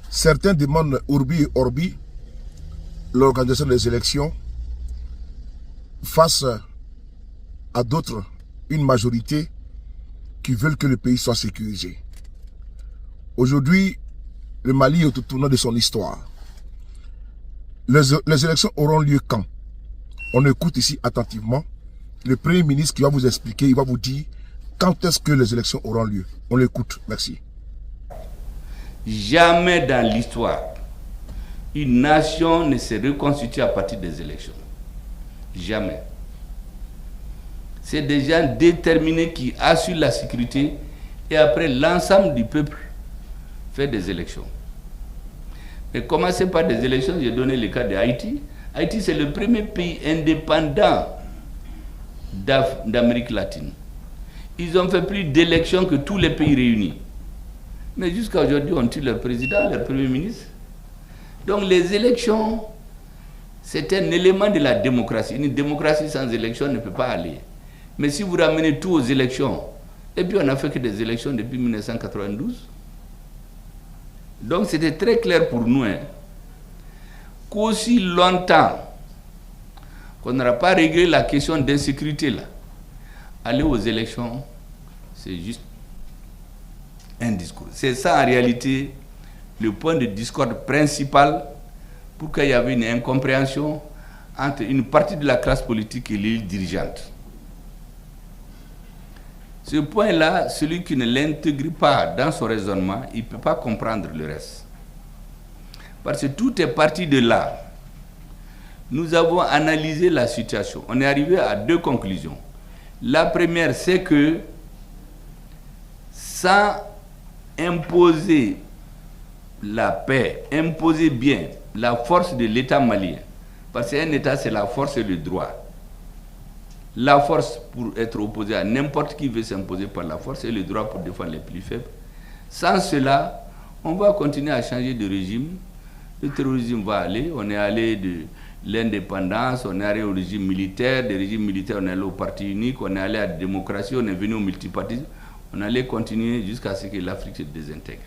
Certains demandent Urbi et Orbi l'organisation des élections face à d'autres, une majorité qui veulent que le pays soit sécurisé. Aujourd'hui, le Mali est au tournant de son histoire. Les élections auront lieu quand? On écoute ici attentivement le Premier ministre qui va vous expliquer, il va vous dire quand est-ce que les élections auront lieu. On l'écoute, merci. Jamais dans l'histoire, une nation ne se reconstitue à partir des élections. Jamais. C'est des gens déterminés qui assurent la sécurité et après l'ensemble du peuple fait des élections. Mais commencez par des élections, j'ai donné le cas d'Haïti. Haïti, c'est le premier pays indépendant d'Amérique latine. Ils ont fait plus d'élections que tous les pays réunis. Mais jusqu'à aujourd'hui, on tue leur président, leur premier ministre. Donc les élections, c'est un élément de la démocratie. Une démocratie sans élection ne peut pas aller. Mais si vous ramenez tout aux élections, et puis on n'a fait que des élections depuis 1992, donc c'était très clair pour nous, qu'aussi longtemps qu'on n'aura pas réglé la question d'insécurité là, aller aux élections, c'est juste un discours. C'est ça en réalité le point de discorde principal pour qu'il y avait une incompréhension entre une partie de la classe politique et l'élite dirigeante. Ce point-là, celui qui ne l'intègre pas dans son raisonnement, il ne peut pas comprendre le reste. Parce que tout est parti de là. Nous avons analysé la situation. On est arrivé à deux conclusions. La première, c'est que sans imposer la paix, imposer bien la force de l'État malien, parce qu'un État, c'est la force et le droit. La force pour être opposé à n'importe qui veut s'imposer par la force et le droit pour défendre les plus faibles. Sans cela, on va continuer à changer de régime. Le terrorisme va aller. On est allé de l'indépendance, on est allé au régime militaire. Des régimes militaires, on est allé au parti unique, on est allé à la démocratie, on est venu au multipartisme. On allait continuer jusqu'à ce que l'Afrique se désintègre.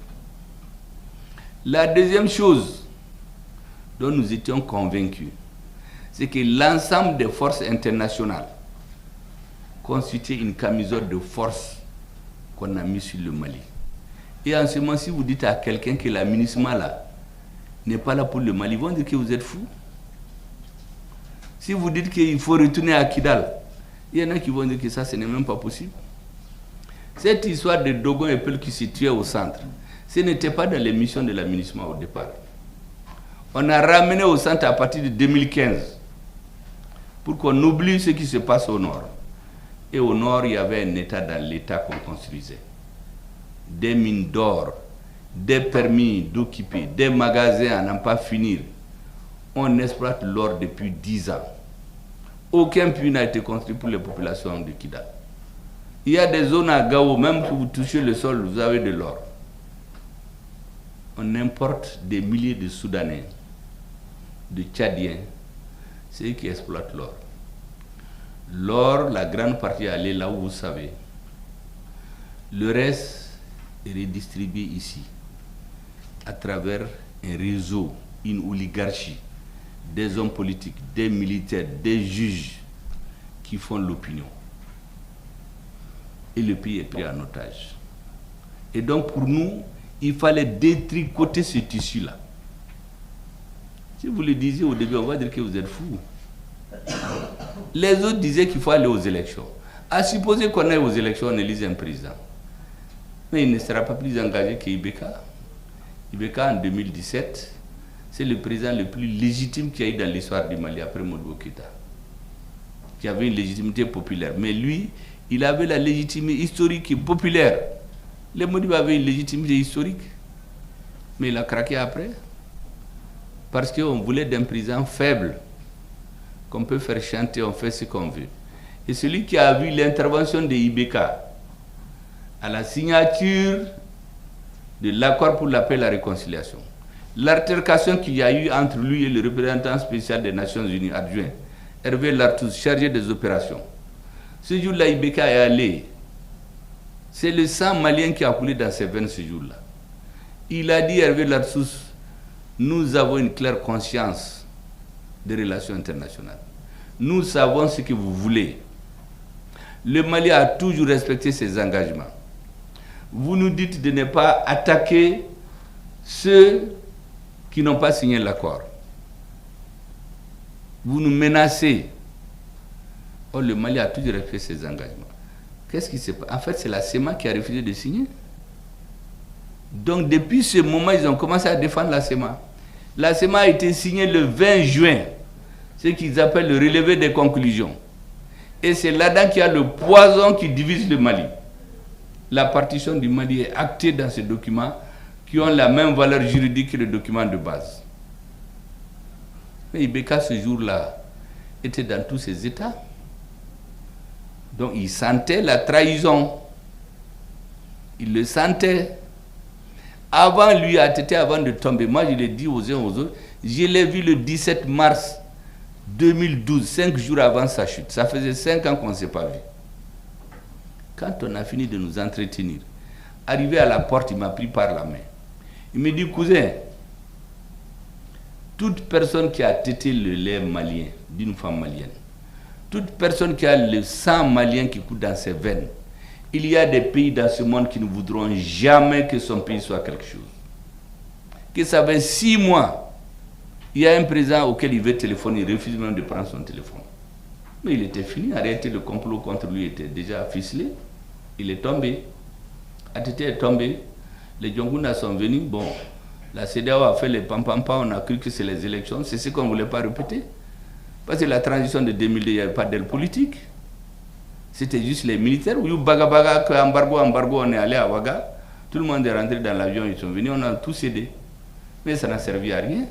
La deuxième chose dont nous étions convaincus, c'est que l'ensemble des forces internationales constitue une camisole de force qu'on a mis sur le Mali. Et en ce moment, si vous dites à quelqu'un que la MINUSMA là n'est pas là pour le Mali, ils vont dire que vous êtes fou. Si vous dites qu'il faut retourner à Kidal, il y en a qui vont dire que ça, ce n'est même pas possible. Cette histoire de Dogon et Peul qui se tuaient au centre, ce n'était pas dans les missions de la MINUSMA au départ. On a ramené au centre à partir de 2015 pour qu'on oublie ce qui se passe au nord. Et au nord, il y avait un État dans l'État qu'on construisait. Des mines d'or, des permis d'occuper, des magasins à n'en pas finir. On exploite l'or depuis 10 ans. Aucun puits n'a été construit pour les populations de Kidal. Il y a des zones à Gao, même si vous touchez le sol, vous avez de l'or. On importe des milliers de Soudanais, de Tchadiens, ceux qui exploitent l'or. L'or, la grande partie est allée là où vous savez. Le reste est redistribué ici, à travers un réseau, une oligarchie, des hommes politiques, des militaires, des juges qui font l'opinion. Et le pays est pris en otage. Et donc pour nous, il fallait détricoter ce tissu-là. Si vous le disiez au début, on va dire que vous êtes fous. Les autres disaient qu'il faut aller aux élections. À supposer qu'on aille aux élections, on élise un président. Mais il ne sera pas plus engagé qu'Ibeka. Ibeka, en 2017, c'est le président le plus légitime qu'il y a eu dans l'histoire du Mali après Modibo Keïta, qui avait une légitimité populaire. Mais lui, il avait la légitimité historique et populaire. Les Modibo avaient une légitimité historique. Mais il a craqué après. Parce qu'on voulait d'un président faible, qu'on peut faire chanter, on fait ce qu'on veut. Et celui qui a vu l'intervention de Ibeka à la signature de l'accord pour la paix et la réconciliation, l'altercation qu'il y a eu entre lui et le représentant spécial des Nations Unies adjoint, Hervé Lartous, chargé des opérations. Ce jour-là, Ibeka est allé. C'est le sang malien qui a coulé dans ses veines ce jour-là. Il a dit, Hervé Lartous, nous avons une claire conscience des relations internationales. Nous savons ce que vous voulez. Le Mali a toujours respecté ses engagements. Vous nous dites de ne pas attaquer ceux qui n'ont pas signé l'accord. Vous nous menacez. Oh, le Mali a toujours respecté ses engagements. Qu'est-ce qui se passe? En fait, c'est la SEMA qui a refusé de signer. Donc, depuis ce moment, ils ont commencé à défendre la SEMA. La SEMA a été signée le 20 juin, ce qu'ils appellent le relevé des conclusions. Et c'est là-dedans qu'il y a le poison qui divise le Mali. La partition du Mali est actée dans ces documents qui ont la même valeur juridique que le document de base. Mais Ibeka, ce jour-là, était dans tous ses états. Donc, il sentait la trahison. Il le sentait. Avant lui, avant de tomber, moi je l'ai dit aux uns aux autres, je l'ai vu le 17 mars 2012, 5 jours avant sa chute. Ça faisait 5 ans qu'on ne s'est pas vu. Quand on a fini de nous entretenir, arrivé à la porte, il m'a pris par la main. Il me dit, cousin, toute personne qui a tété le lait malien d'une femme malienne, toute personne qui a le sang malien qui coule dans ses veines, il y a des pays dans ce monde qui ne voudront jamais que son pays soit quelque chose. Que ça fait 6 mois, il y a un président auquel il veut téléphoner, il refuse même de prendre son téléphone. Mais il était fini, en réalité le complot contre lui était déjà ficelé. Il est tombé. ATT est tombé. Les Djonguna sont venus. Bon, la CEDEAO a fait les pam-pam-pam, on a cru que c'est les élections. C'est ce qu'on ne voulait pas répéter. Parce que la transition de 2002, il n'y avait pas d'aile politique. C'était juste les militaires. Ou baga, embargo, on est allé à Ouaga. Tout le monde est rentré dans l'avion, ils sont venus, on a tous cédé. Mais ça n'a servi à rien.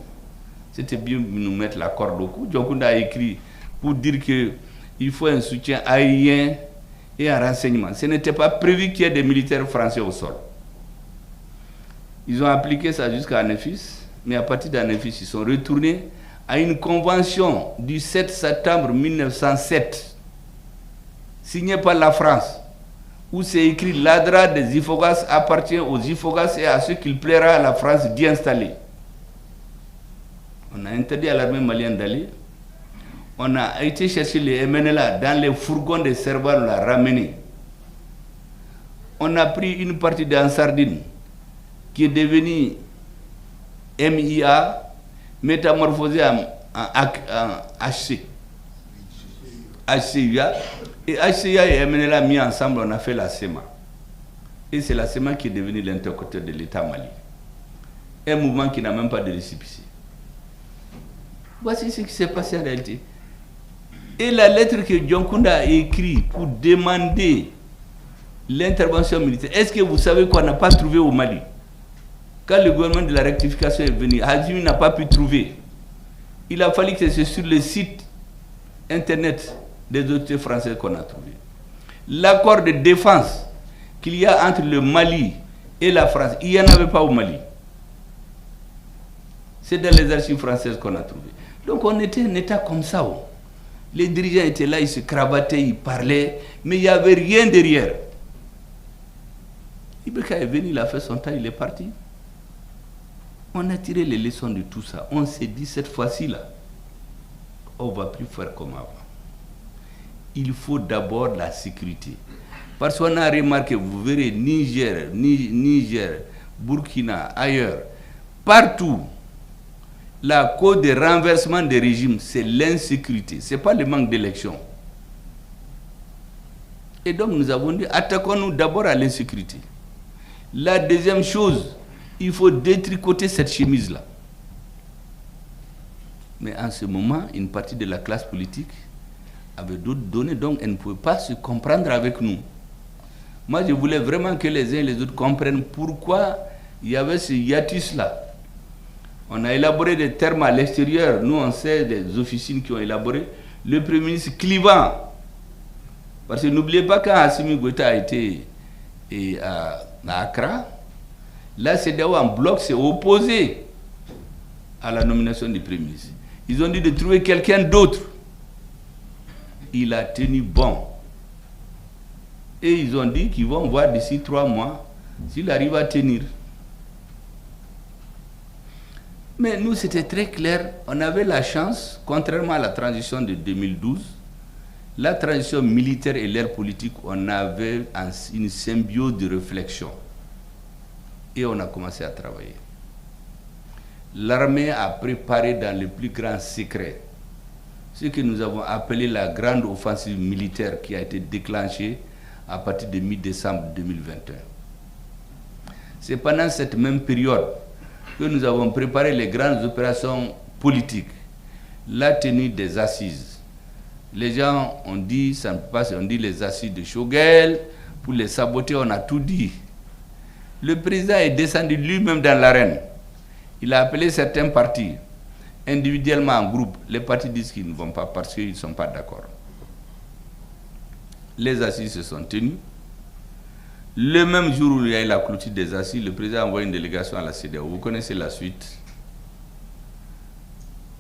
C'était bien de nous mettre la corde au cou. Djonguna a écrit pour dire qu'il faut un soutien aérien et un renseignement. Ce n'était pas prévu qu'il y ait des militaires français au sol. Ils ont appliqué ça jusqu'à Anefis, mais à partir d'Anefis, ils sont retournés à une convention du 7 septembre 1907, signée par la France, où c'est écrit « L'ADRA des Ifogas appartient aux Ifogas et à ceux qu'il plaira à la France d'y installer ». On a interdit à l'armée malienne d'aller. On a été chercher les MNLA dans les fourgons de Serval, on l'a ramené. On a pris une partie d'Ansardine qui est devenue MIA, métamorphosée en HC. HCIA. Et HCIA et MNLA mis ensemble, on a fait la SEMA. Et c'est la SEMA qui est devenue l'interlocuteur de l'État Mali. Un mouvement qui n'a même pas de récépissé. Voici ce qui s'est passé en réalité. Et la lettre que Djonkunda a écrite pour demander l'intervention militaire, est-ce que vous savez qu'on n'a pas trouvé au Mali? Quand le gouvernement de la rectification est venu, Hazimi n'a pas pu trouver. Il a fallu que c'est sur le site internet des autorités françaises qu'on a trouvé. L'accord de défense qu'il y a entre le Mali et la France, il n'y en avait pas au Mali. C'est dans les archives françaises qu'on a trouvé. Donc on était un État comme ça. Les dirigeants étaient là, ils se cravataient, ils parlaient, mais il n'y avait rien derrière. Ibeka est venu, il a fait son temps, il est parti. On a tiré les leçons de tout ça. On s'est dit, cette fois-ci, là, on ne va plus faire comme avant. Il faut d'abord la sécurité. Parce qu'on a remarqué, vous verrez, Niger, Burkina, ailleurs, partout, la cause des renversements des régimes, c'est l'insécurité. Ce n'est pas le manque d'élection. Et donc nous avons dit, attaquons-nous d'abord à l'insécurité. La deuxième chose, il faut détricoter cette chemise-là. Mais en ce moment, une partie de la classe politique avait d'autres données, donc elle ne pouvait pas se comprendre avec nous. Moi, je voulais vraiment que les uns et les autres comprennent pourquoi il y avait ce hiatus-là. On a élaboré des termes à l'extérieur. Nous, on sait des officines qui ont élaboré. Le Premier ministre clivant. Parce que n'oubliez pas quand Assimi Goïta a été à Accra, la CEDEAO en bloc s'est opposé à la nomination du Premier ministre. Ils ont dit de trouver quelqu'un d'autre. Il a tenu bon. Et ils ont dit qu'ils vont voir d'ici 3 mois s'il arrive à tenir. Mais nous, c'était très clair. On avait la chance, contrairement à la transition de 2012, la transition militaire et l'ère politique, on avait une symbiose de réflexion. Et on a commencé à travailler. L'armée a préparé dans le plus grand secret ce que nous avons appelé la grande offensive militaire qui a été déclenchée à partir de mi-décembre 2021. C'est pendant cette même période que nous avons préparé les grandes opérations politiques, la tenue des assises. Les gens ont dit, ça ne peut pas, on dit les assises de Choguel, pour les saboter, on a tout dit. Le président est descendu lui-même dans l'arène. Il a appelé certains partis, individuellement en groupe. Les partis disent qu'ils ne vont pas parce qu'ils ne sont pas d'accord. Les assises se sont tenues. Le même jour où il y a eu la clôture des assises, le président a envoyé une délégation à la CEDEAO. Vous connaissez la suite.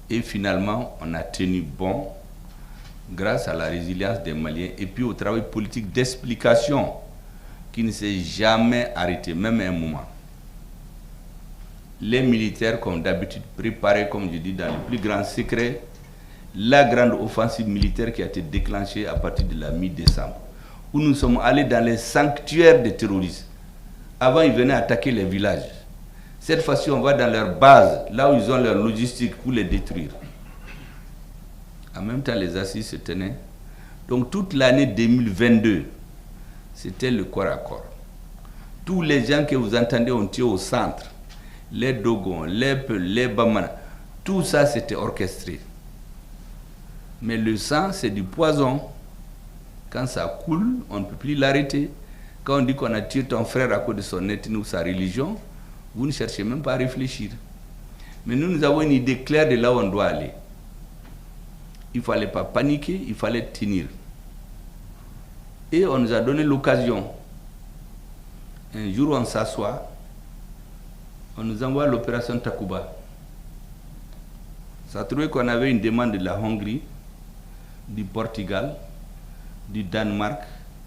Et finalement, on a tenu bon grâce à la résilience des Maliens et puis au travail politique d'explication qui ne s'est jamais arrêté, même un moment. Les militaires, comme d'habitude, préparaient, comme je dis, dans le plus grand secret, la grande offensive militaire qui a été déclenchée à partir de la mi-décembre, où nous sommes allés dans les sanctuaires des terroristes. Avant, ils venaient attaquer les villages. Cette fois-ci, on va dans leur base, là où ils ont leur logistique pour les détruire. En même temps, les assises se tenaient. Donc, toute l'année 2022, c'était le corps à corps. Tous les gens que vous entendez, on tient au centre. Les Dogons, les Peuls, les Bamana, tout ça, c'était orchestré. Mais le sang, c'est du poison. Quand ça coule, on ne peut plus l'arrêter. Quand on dit qu'on a tué ton frère à cause de son ethnie ou sa religion, vous ne cherchez même pas à réfléchir. Mais nous avons une idée claire de là où on doit aller. Il ne fallait pas paniquer, il fallait tenir. Et on nous a donné l'occasion. Un jour, on s'assoit, on nous envoie l'opération Takuba. Ça a trouvé qu'on avait une demande de la Hongrie, du Portugal, du Danemark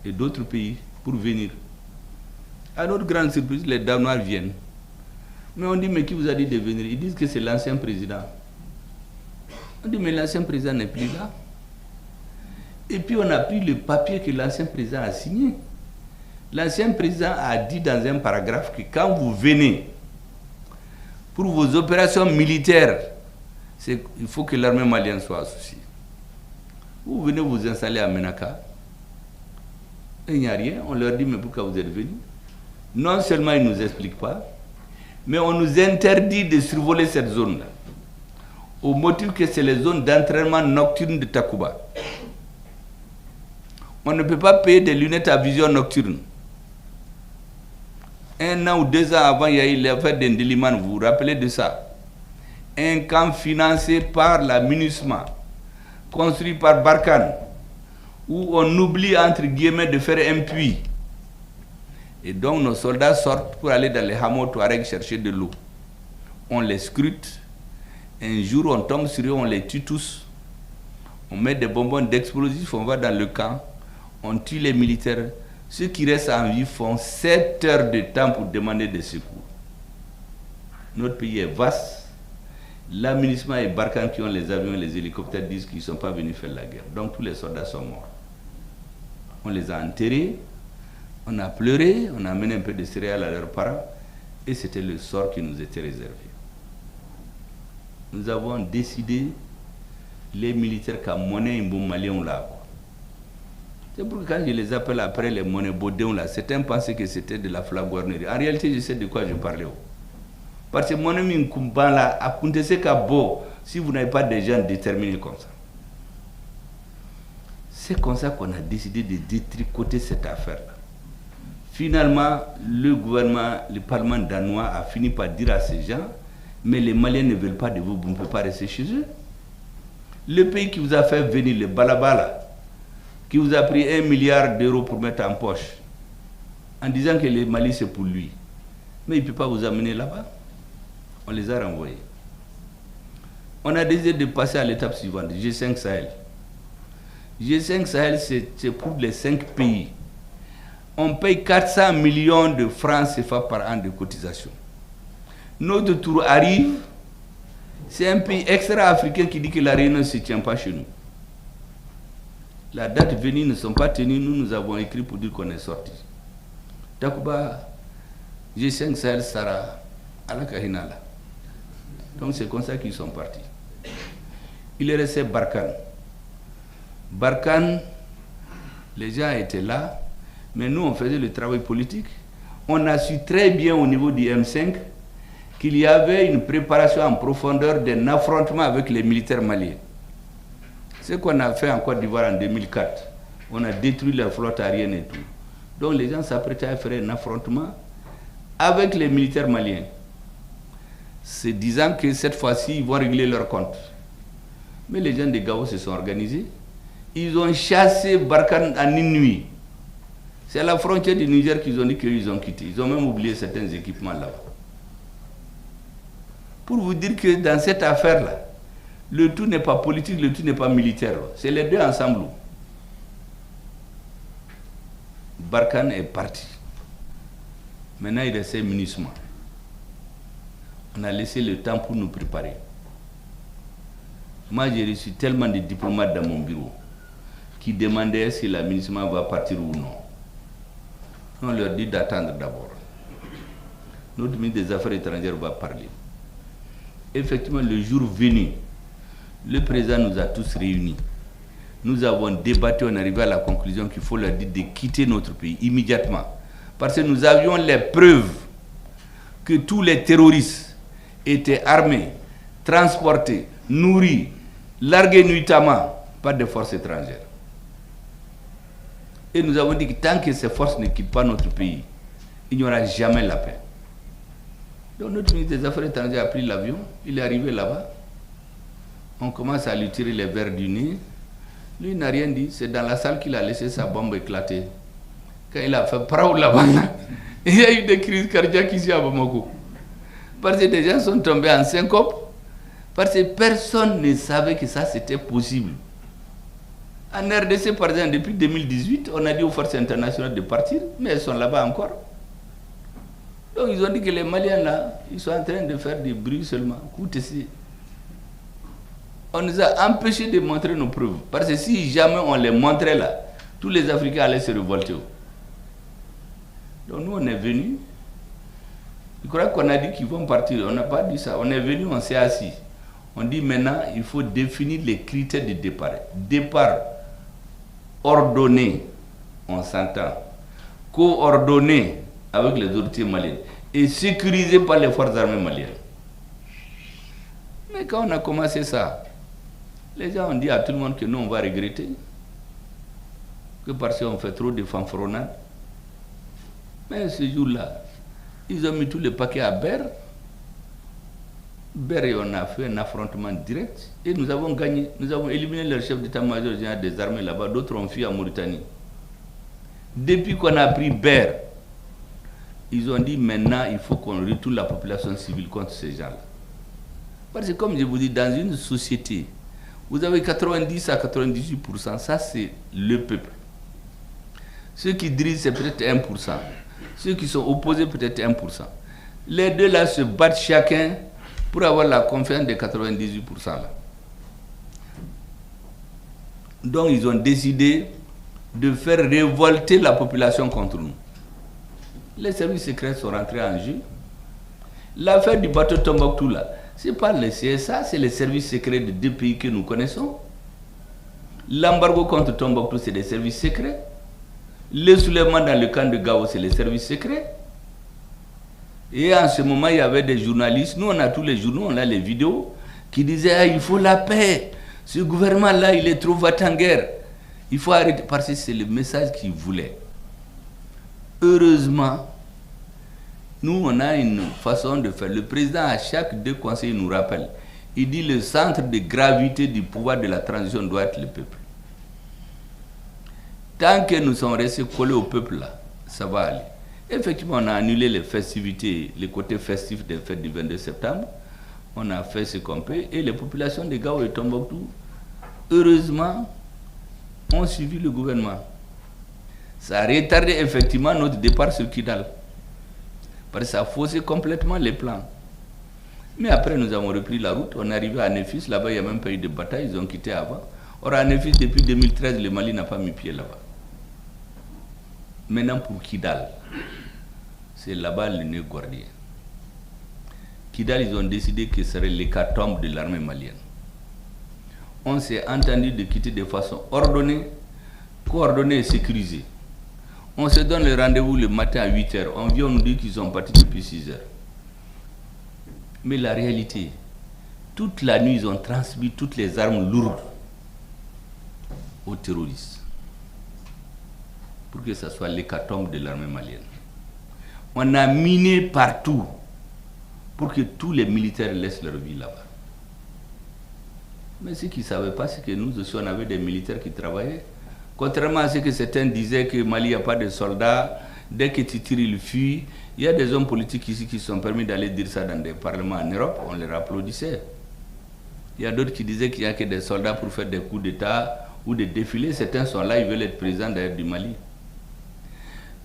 et d'autres pays pour venir. À notre grande surprise, les Danois viennent. Mais on dit, mais qui vous a dit de venir? Ils disent que c'est l'ancien président. On dit, mais l'ancien président n'est plus là. Et puis on a pris le papier que l'ancien président a signé. L'ancien président a dit dans un paragraphe que quand vous venez pour vos opérations militaires, il faut que l'armée malienne soit associée. Vous venez vous installer à Menaka, et il n'y a rien, on leur dit, mais pourquoi vous êtes venus? Non seulement ils ne nous expliquent pas, mais on nous interdit de survoler cette zone-là, au motif que c'est les zones d'entraînement nocturne de Takuba. On ne peut pas payer des lunettes à vision nocturne. 1 an ou 2 ans avant, il y a eu l'affaire d'Indeliman, vous vous rappelez de ça? Un camp financé par la MINUSMA, construit par Barkhane, où on oublie, entre guillemets, de faire un puits. Et donc nos soldats sortent pour aller dans les hameaux Touareg chercher de l'eau. On les scrute. Un jour, on tombe sur eux, on les tue tous. On met des bonbons d'explosifs, on va dans le camp, on tue les militaires. Ceux qui restent en vie font 7 heures de temps pour demander des secours. Notre pays est vaste. La MINUSMA et Barkhane qui ont les avions et les hélicoptères disent qu'ils ne sont pas venus faire la guerre. Donc tous les soldats sont morts. On les a enterrés, on a pleuré, on a amené un peu de céréales à leurs parents et c'était le sort qui nous était réservé. Nous avons décidé, les militaires, qu'à monnaie un bon malien là. C'est pour que quand je les appelle après les monnaies Baudéon là, certains pensaient que c'était de la flagornerie. En réalité, je sais de quoi je parlais. Parce que mon ami Nkumban là, a contesté qu'à beau, si vous n'avez pas des gens déterminés comme ça. C'est comme ça qu'on a décidé de détricoter cette affaire-là. Finalement, le gouvernement, le Parlement danois a fini par dire à ces gens, mais les Maliens ne veulent pas de vous, vous ne pouvez pas rester chez eux. Le pays qui vous a fait venir, le Balabala, qui vous a pris 1 milliard d'euros pour mettre en poche, en disant que le Mali c'est pour lui. Mais il ne peut pas vous amener là-bas. On les a renvoyés. On a décidé de passer à l'étape suivante, G5 Sahel. G5 Sahel, c'est pour les 5 pays. On paye 400 millions de francs CFA par an de cotisation. Notre tour arrive, C'est un pays extra-africain qui dit que la réunion ne se tient pas chez nous. La date venue ne sont pas tenues, nous avons écrit pour dire qu'on est sorti. Takuba, G5 Sahel Sara, Alakahinala. Donc c'est comme ça qu'ils sont partis. Il est resté Barkhane. Barkhane, les gens étaient là, mais nous on faisait le travail politique. On a su très bien au niveau du M5 qu'il y avait une préparation en profondeur d'un affrontement avec les militaires maliens. Ce qu'on a fait en Côte d'Ivoire en 2004, on a détruit leur flotte aérienne et tout. Donc les gens s'apprêtaient à faire un affrontement avec les militaires maliens. C'est disant que cette fois-ci, ils vont régler leur compte. Mais les gens de Gao se sont organisés. Ils ont chassé Barkhane en une nuit. C'est à la frontière du Niger qu'ils ont dit qu'ils ont quitté. Ils ont même oublié certains équipements là-bas. Pour vous dire que dans cette affaire-là, le tout n'est pas politique, le tout n'est pas militaire. C'est les deux ensemble. Barkhane est parti. Maintenant, il reste MINUSMA. On a laissé le temps pour nous préparer. Moi, j'ai reçu tellement de diplomates dans mon bureau qui demandaient si la MINUSMA va partir ou non. On leur dit d'attendre d'abord. Notre ministre des Affaires étrangères va parler. Effectivement, le jour venu, le président nous a tous réunis. Nous avons débattu, on est arrivé à la conclusion qu'il faut leur dire de quitter notre pays immédiatement. Parce que nous avions les preuves que tous les terroristes étaient armés, transportés, nourris, largués nuitamment par des forces étrangères. Et nous avons dit que tant que ces forces ne quittent pas notre pays, il n'y aura jamais la paix. Donc notre ministre des Affaires étrangères a pris l'avion, il est arrivé là-bas. On commence à lui tirer les verres du nez. Lui n'a rien dit, c'est dans la salle qu'il a laissé sa bombe éclater. Quand il a fait prao là-bas, il y a eu des crises cardiaques ici à Bamako. Parce que des gens sont tombés en syncope, parce que personne ne savait que ça c'était possible. En RDC, par exemple, depuis 2018, on a dit aux forces internationales de partir, mais elles sont là-bas encore. Donc ils ont dit que les Maliens là, ils sont en train de faire des bruits seulement. On nous a empêchés de montrer nos preuves. Parce que si jamais on les montrait là, tous les Africains allaient se révolter. Donc nous on est venus. Je crois qu'on a dit qu'ils vont partir. On n'a pas dit ça. On est venu, on s'est assis. On dit maintenant, il faut définir les critères de départ. Départ ordonné, on s'entend. Coordonné avec les autorités maliennes. Et sécurisé par les forces armées maliennes. Mais quand on a commencé ça, les gens ont dit à tout le monde que nous on va regretter. Que parce qu'on fait trop de fanfaronnades. Mais ce jour-là, ils ont mis tous les paquets à Ber. Ber et on a fait un affrontement direct. Et nous avons gagné. Nous avons éliminé leur chef d'état-major général des armées là-bas. D'autres ont fui en Mauritanie. Depuis qu'on a pris Ber, ils ont dit maintenant il faut qu'on retourne la population civile contre ces gens-là. Parce que comme je vous dis, dans une société, vous avez 90 à 98%, ça c'est le peuple. Ceux qui dirigent c'est peut-être 1%. Ceux qui sont opposés peut-être 1%. Les deux là se battent chacun pour avoir la confiance des 98% là. Donc ils ont décidé de faire révolter la population contre nous. Les services secrets sont rentrés en jeu. L'affaire du bateau Tombouctou là, ce n'est pas le CSA, c'est les services secrets de deux pays que nous connaissons. L'embargo contre Tombouctou, c'est des services secrets. Le soulèvement dans le camp de Gao, c'est les services secrets. Et en ce moment, il y avait des journalistes, nous on a tous les journaux, on a les vidéos, qui disaient ah, il faut la paix. Ce gouvernement-là, il est trop va-t-en guerre. Il faut arrêter, parce que c'est le message qu'ils voulaient. Heureusement, nous, on a une façon de faire. Le président, à chaque deux conseils, nous rappelle. Il dit le centre de gravité du pouvoir de la transition doit être le peuple. Tant que nous sommes restés collés au peuple, là, ça va aller. Effectivement, on a annulé les festivités, les côtés festifs des fêtes du 22 septembre. On a fait ce qu'on peut. Et les populations de Gao et Tombouctou, heureusement, ont suivi le gouvernement. Ça a retardé effectivement notre départ sur Kidal. Parce que ça a faussé complètement les plans. Mais après, nous avons repris la route. On est arrivé à Nefis. Là-bas, il n'y a même pas eu de bataille. Ils ont quitté avant. Or, à Nefis, depuis 2013, le Mali n'a pas mis pied là-bas. Maintenant, pour Kidal, c'est là-bas le nœud gordien. Kidal, ils ont décidé que ce serait l'hécatombe de l'armée malienne. On s'est entendu de quitter de façon ordonnée, coordonnée et sécurisée. On se donne le rendez-vous le matin à 8h. On vient, on nous dit qu'ils sont partis depuis 6h. Mais la réalité, toute la nuit, ils ont transmis toutes les armes lourdes aux terroristes pour que ce soit l'hécatombe de l'armée malienne. On a miné partout pour que tous les militaires laissent leur vie là-bas. Mais ce qu'ils ne savaient pas, c'est que nous aussi, on avait des militaires qui travaillaient. Contrairement à ce que certains disaient que Mali n'y a pas de soldats, dès que tu tires, ils fuient. Il y a des hommes politiques ici qui se sont permis d'aller dire ça dans des parlements en Europe, on les applaudissait. Il y a d'autres qui disaient qu'il n'y a que des soldats pour faire des coups d'État ou des défilés. Certains sont là, ils veulent être présidents d'ailleurs du Mali.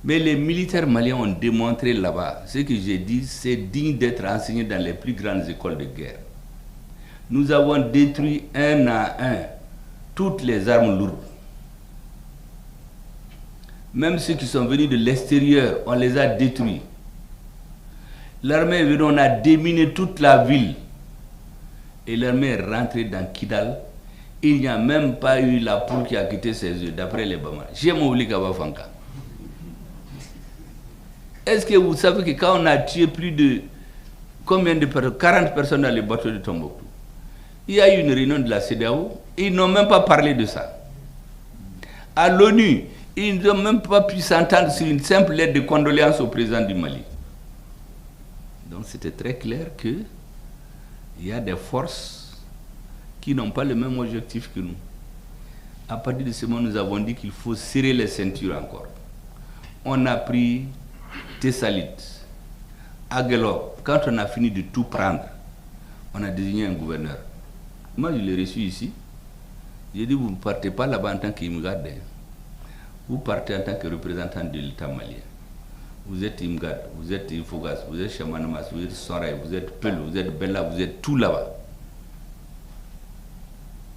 Mais les militaires maliens ont démontré là-bas, ce que j'ai dit, c'est digne d'être enseigné dans les plus grandes écoles de guerre. Nous avons détruit un à un toutes les armes lourdes. Même ceux qui sont venus de l'extérieur, on les a détruits. L'armée est venue, on a déminé toute la ville. Et l'armée est rentrée dans Kidal. Il n'y a même pas eu la poule qui a quitté ses œufs, d'après les Bama. J'aime oublier Fanka. Est-ce que vous savez que quand on a tué plus de combien de personnes, 40 personnes dans les bateaux de Tombouctou, il y a eu une réunion de la CEDEAO, ils n'ont même pas parlé de ça. À l'ONU, ils n'ont même pas pu s'entendre sur une simple lettre de condoléances au président du Mali. Donc c'était très clair qu'il y a des forces qui n'ont pas le même objectif que nous. À partir de ce moment, nous avons dit qu'il faut serrer les ceintures encore. On a pris Tessalit, Aguelo. Quand on a fini de tout prendre, on a désigné un gouverneur. Moi, je l'ai reçu ici. J'ai dit, vous ne partez pas là-bas en tant qu'Imgad. Vous partez en tant que représentant de l'État malien. Vous êtes Imgad, vous êtes Ifogas, vous êtes Chamanomas, vous êtes Soray, vous êtes Pel, vous êtes Bella, vous êtes tout là-bas.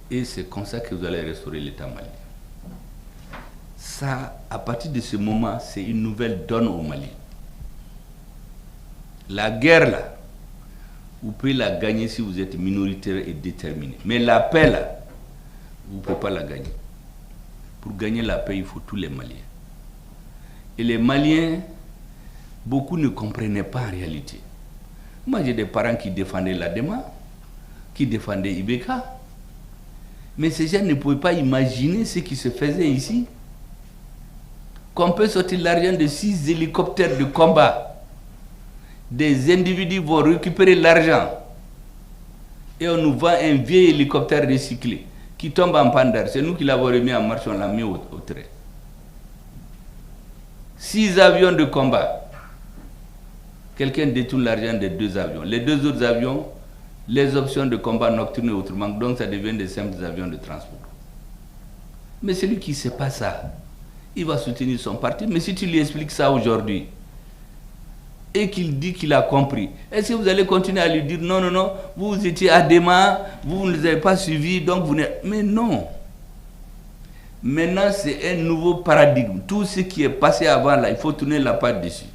Et c'est comme ça que vous allez restaurer l'État malien. Ça, à partir de ce moment, c'est une nouvelle donne au Mali. La guerre, là, vous pouvez la gagner si vous êtes minoritaire et déterminé. Mais la paix, là, vous ne pouvez pas la gagner. Pour gagner la paix, il faut tous les Maliens. Et les Maliens, beaucoup ne comprenaient pas en réalité. Moi, j'ai des parents qui défendaient l'ADEMA, qui défendaient Ibeka. Mais ces gens ne pouvaient pas imaginer ce qui se faisait ici. Qu'on peut sortir l'argent de 6 hélicoptères de combat. Des individus vont récupérer l'argent. Et on nous vend un vieil hélicoptère recyclé qui tombe en panne d'air. C'est nous qui l'avons remis en marche, on l'a mis au trait. 6 avions de combat. Quelqu'un détourne l'argent des 2 avions. Les 2 autres avions, les options de combat nocturne et autrement, donc ça devient des simples avions de transport. Mais celui qui ne sait pas ça, il va soutenir son parti. Mais si tu lui expliques ça aujourd'hui, et qu'il dit qu'il a compris, est-ce que vous allez continuer à lui dire non, non, non, vous étiez à Déma, vous ne les avez pas suivis, donc vous n'êtes... Mais non. Maintenant, c'est un nouveau paradigme. Tout ce qui est passé avant, là, il faut tourner la page dessus.